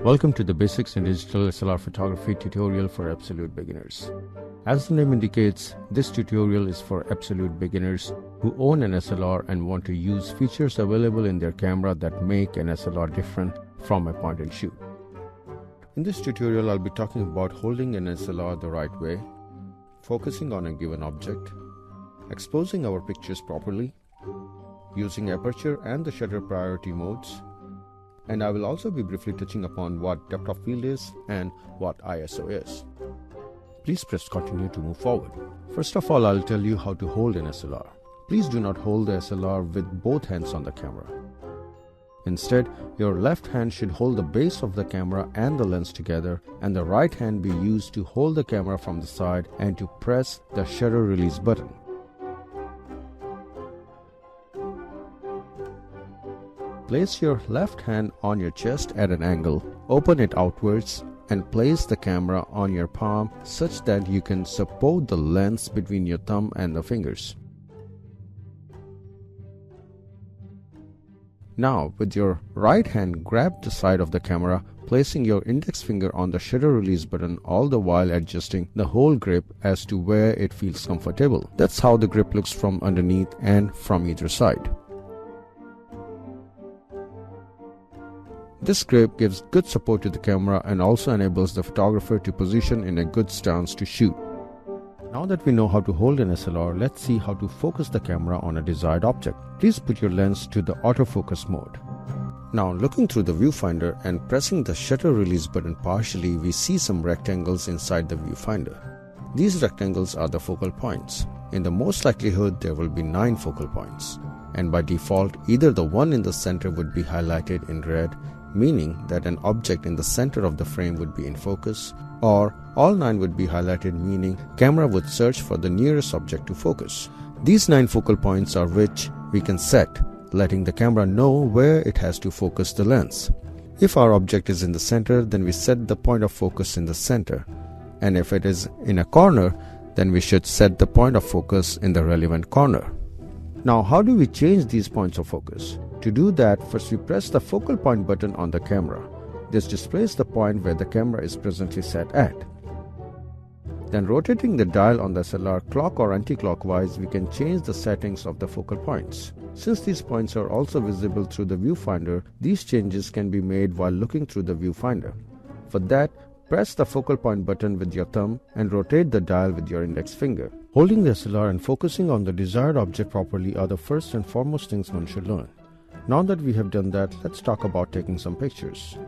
Welcome to the Basics in Digital SLR Photography tutorial for absolute beginners. As the name indicates, this tutorial is for absolute beginners who own an SLR and want to use features available in their camera that make an SLR different from a point and shoot. In this tutorial, I'll be talking about holding an SLR the right way, focusing on a given object, exposing our pictures properly, using aperture and the shutter priority modes, and I will also be briefly touching upon what depth of field is and what ISO is. Please press continue to move forward. First of all, I'll tell you how to hold an SLR. Please do not hold the SLR with both hands on the camera. Instead, your left hand should hold the base of the camera and the lens together, and the right hand be used to hold the camera from the side and to press the shutter release button. Place your left hand on your chest at an angle, open it outwards, and place the camera on your palm such that you can support the lens between your thumb and the fingers. Now, with your right hand, grab the side of the camera, placing your index finger on the shutter release button, all the while adjusting the whole grip as to where it feels comfortable. That's how the grip looks from underneath and from either side. This grip gives good support to the camera and also enables the photographer to position in a good stance to shoot. Now that we know how to hold an SLR, let's see how to focus the camera on a desired object. Please put your lens to the autofocus mode. Now, looking through the viewfinder and pressing the shutter release button partially, we see some rectangles inside the viewfinder. These rectangles are the focal points. In the most likelihood, there will be 9 focal points. And by default, either the one in the center would be highlighted in red, meaning that an object in the center of the frame would be in focus, or all 9 would be highlighted, meaning camera would search for the nearest object to focus. These 9 focal points are which we can set, letting the camera know where it has to focus the lens. If our object is in the center, then we set the point of focus in the center, and if it is in a corner, then we should set the point of focus in the relevant corner. Now, how do we change these points of focus? To do that, first we press the focal point button on the camera. This displays the point where the camera is presently set at. Then, rotating the dial on the SLR clock or anti-clockwise, we can change the settings of the focal points. Since these points are also visible through the viewfinder, these changes can be made while looking through the viewfinder. For that, press the focal point button with your thumb and rotate the dial with your index finger. Holding the SLR and focusing on the desired object properly are the first and foremost things one should learn. Now that we have done that, let's talk about taking some pictures.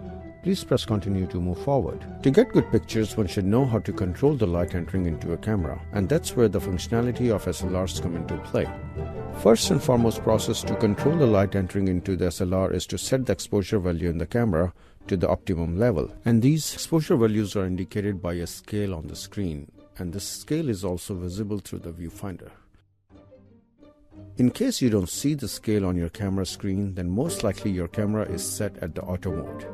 Please press continue to move forward. To get good pictures, one should know how to control the light entering into a camera, and that's where the functionality of SLRs come into play. First and foremost process to control the light entering into the SLR is to set the exposure value in the camera to the optimum level, and these exposure values are indicated by a scale on the screen, and this scale is also visible through the viewfinder. In case you don't see the scale on your camera screen, then most likely your camera is set at the auto mode.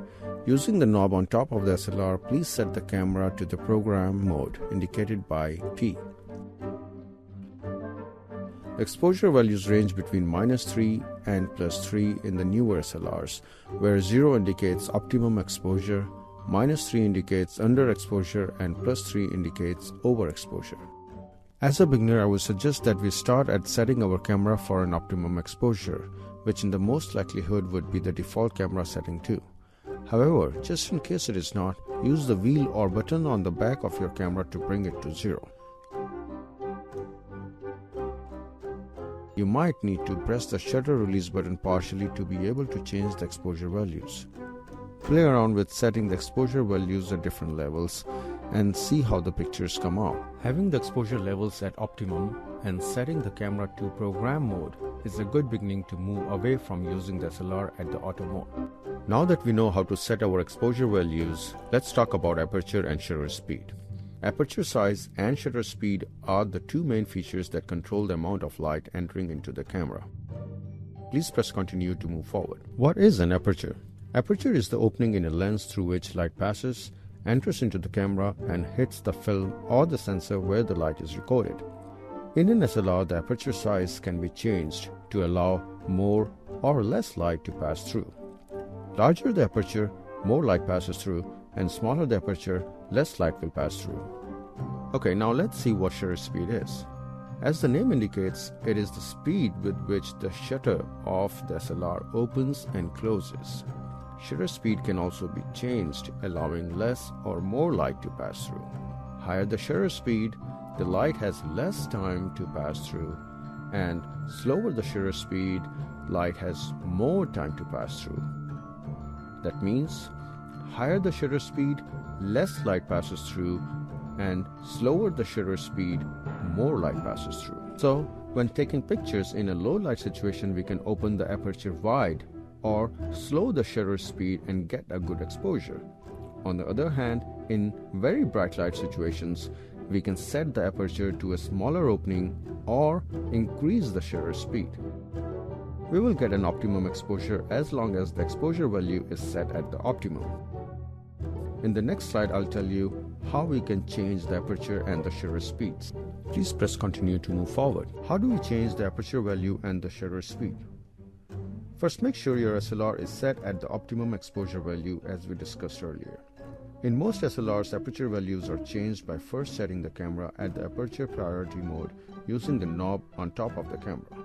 Using the knob on top of the SLR, please set the camera to the program mode indicated by P. Exposure values range between -3 and +3 in the newer SLRs, where 0 indicates optimum exposure, -3 indicates underexposure, and +3 indicates overexposure. As a beginner, I would suggest that we start at setting our camera for an optimum exposure, which in the most likelihood would be the default camera setting too. However, just in case it is not, use the wheel or button on the back of your camera to bring it to 0. You might need to press the shutter release button partially to be able to change the exposure values. Play around with setting the exposure values at different levels and see how the pictures come out. Having the exposure levels at optimum and setting the camera to program mode is a good beginning to move away from using the SLR at the auto mode. Now that we know how to set our exposure values, let's talk about aperture and shutter speed. Aperture size and shutter speed are the two main features that control the amount of light entering into the camera. Please press continue to move forward. What is an aperture? Aperture is the opening in a lens through which light passes, enters into the camera, and hits the film or the sensor where the light is recorded. In an SLR, the aperture size can be changed to allow more or less light to pass through. Larger the aperture, more light passes through, and smaller the aperture, less light will pass through. Okay, now let's see what shutter speed is. As the name indicates, it is the speed with which the shutter of the SLR opens and closes. Shutter speed can also be changed, allowing less or more light to pass through. Higher the shutter speed, the light has less time to pass through, and slower the shutter speed, light has more time to pass through. That means, higher the shutter speed, less light passes through, and slower the shutter speed, more light passes through. So, when taking pictures in a low light situation, we can open the aperture wide or slow the shutter speed and get a good exposure. On the other hand, in very bright light situations, we can set the aperture to a smaller opening or increase the shutter speed. We will get an optimum exposure as long as the exposure value is set at the optimum. In the next slide, I'll tell you how we can change the aperture and the shutter speeds. Please press continue to move forward. How do we change the aperture value and the shutter speed? First, make sure your SLR is set at the optimum exposure value as we discussed earlier. In most SLRs, aperture values are changed by first setting the camera at the aperture priority mode using the knob on top of the camera.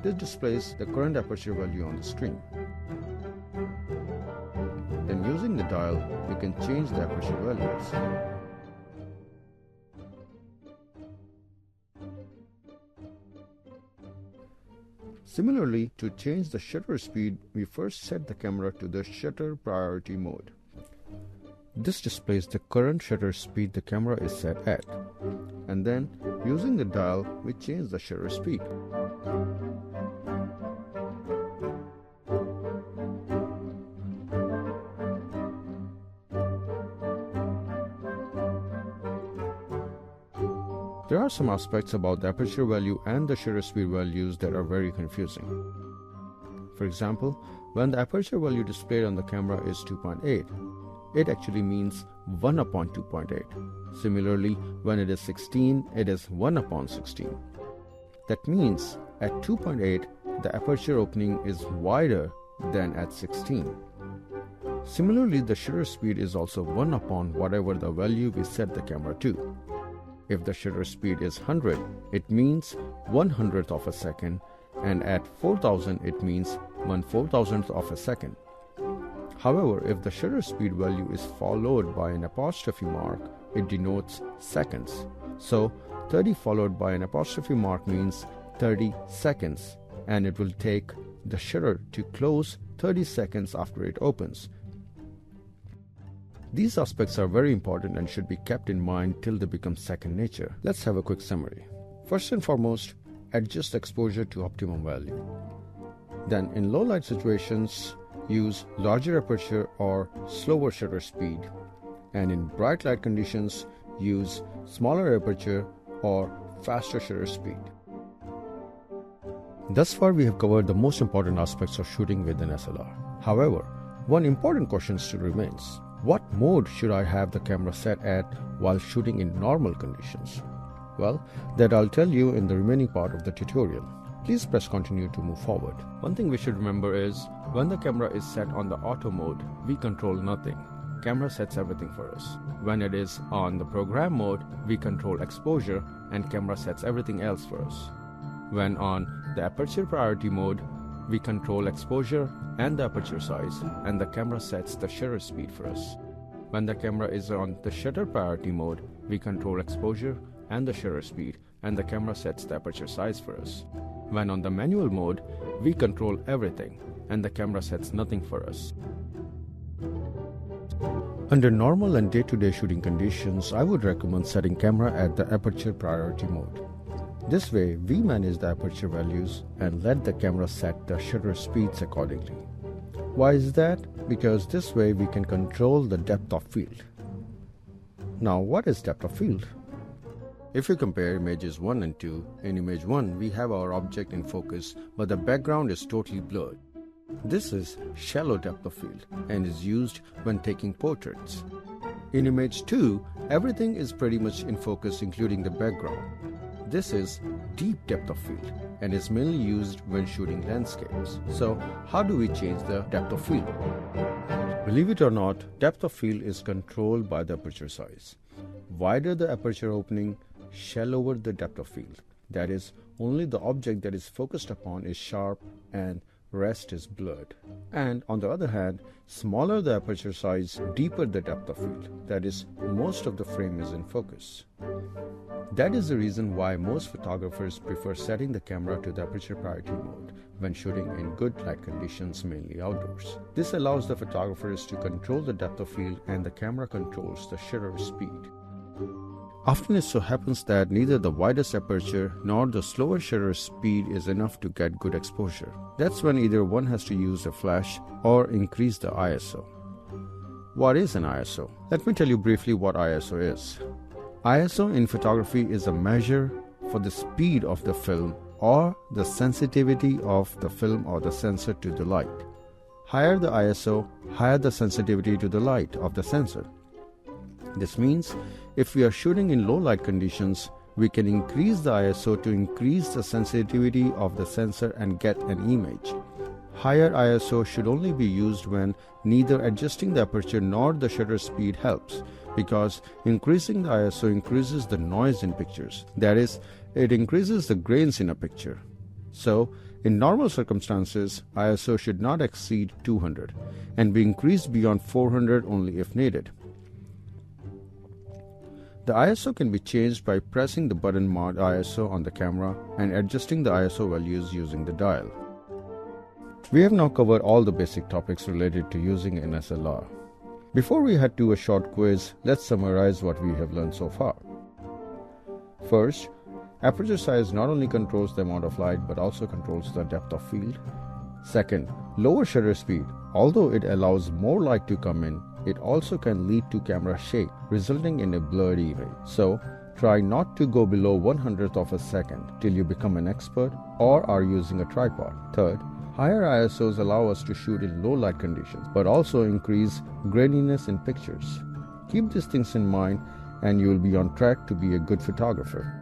This displays the current aperture value on the screen. Then using the dial, we can change the aperture values. Similarly, to change the shutter speed, we first set the camera to the shutter priority mode. This displays the current shutter speed the camera is set at. And then, using the dial, we change the shutter speed. There are some aspects about the aperture value and the shutter speed values that are very confusing. For example, when the aperture value displayed on the camera is 2.8, it actually means 1 upon 2.8. Similarly, when it is 16, it is 1 upon 16. That means at 2.8, the aperture opening is wider than at 16. Similarly, the shutter speed is also 1 upon whatever the value we set the camera to. If the shutter speed is 100, it means 1/100th of a second, and at 4000 it means 1/4000th of a second. However, if the shutter speed value is followed by an apostrophe mark, it denotes seconds. So 30 followed by an apostrophe mark means 30 seconds, and it will take the shutter to close 30 seconds after it opens. These aspects are very important and should be kept in mind till they become second nature. Let's have a quick summary. First and foremost, adjust exposure to optimum value. Then, in low light situations, use larger aperture or slower shutter speed. And in bright light conditions, use smaller aperture or faster shutter speed. Thus far, we have covered the most important aspects of shooting with an SLR. However, one important question still remains. What mode should I have the camera set at while shooting in normal conditions? Well, that I'll tell you in the remaining part of the tutorial. Please press continue to move forward. One thing we should remember is, when the camera is set on the auto mode, we control nothing. Camera sets everything for us. When it is on the program mode, we control exposure and camera sets everything else for us. When on the aperture priority mode, we control exposure and the aperture size, and the camera sets the shutter speed for us. When the camera is on the shutter priority mode, we control exposure and the shutter speed, and the camera sets the aperture size for us. When on the manual mode, we control everything, and the camera sets nothing for us. Under normal and day-to-day shooting conditions, I would recommend setting camera at the aperture priority mode. This way, we manage the aperture values and let the camera set the shutter speeds accordingly. Why is that? Because this way we can control the depth of field. Now, what is depth of field? If you compare images 1 and 2, in image 1 we have our object in focus, but the background is totally blurred. This is shallow depth of field and is used when taking portraits. In image 2, everything is pretty much in focus including the background. This is deep depth of field and is mainly used when shooting landscapes. So, how do we change the depth of field? Believe it or not, depth of field is controlled by the aperture size. Wider the aperture opening, shallower the depth of field. That is, only the object that is focused upon is sharp and rest is blurred. And on the other hand, smaller the aperture size, deeper the depth of field. That is, most of the frame is in focus. That is the reason why most photographers prefer setting the camera to the aperture priority mode when shooting in good light conditions, mainly outdoors. This allows the photographers to control the depth of field and the camera controls the shutter speed. Often it so happens that neither the widest aperture nor the slower shutter speed is enough to get good exposure. That's when either one has to use a flash or increase the ISO. What is an ISO? Let me tell you briefly what ISO is. ISO in photography is a measure for the speed of the film or the sensitivity of the film or the sensor to the light. Higher the ISO, higher the sensitivity to the light of the sensor. This means if we are shooting in low light conditions, we can increase the ISO to increase the sensitivity of the sensor and get an image. Higher ISO should only be used when neither adjusting the aperture nor the shutter speed helps, because increasing the ISO increases the noise in pictures. That is, it increases the grains in a picture. So, in normal circumstances, ISO should not exceed 200 and be increased beyond 400 only if needed. The ISO can be changed by pressing the button marked ISO on the camera and adjusting the ISO values using the dial. We have now covered all the basic topics related to using an SLR. Before we head to a short quiz, let's summarize what we have learned so far. First, aperture size not only controls the amount of light but also controls the depth of field. Second, lower shutter speed, although it allows more light to come in, it also can lead to camera shake, resulting in a blurred image. So, try not to go below 1/100th of a second till you become an expert or are using a tripod. Third, higher ISOs allow us to shoot in low light conditions, but also increase graininess in pictures. Keep these things in mind and you will be on track to be a good photographer.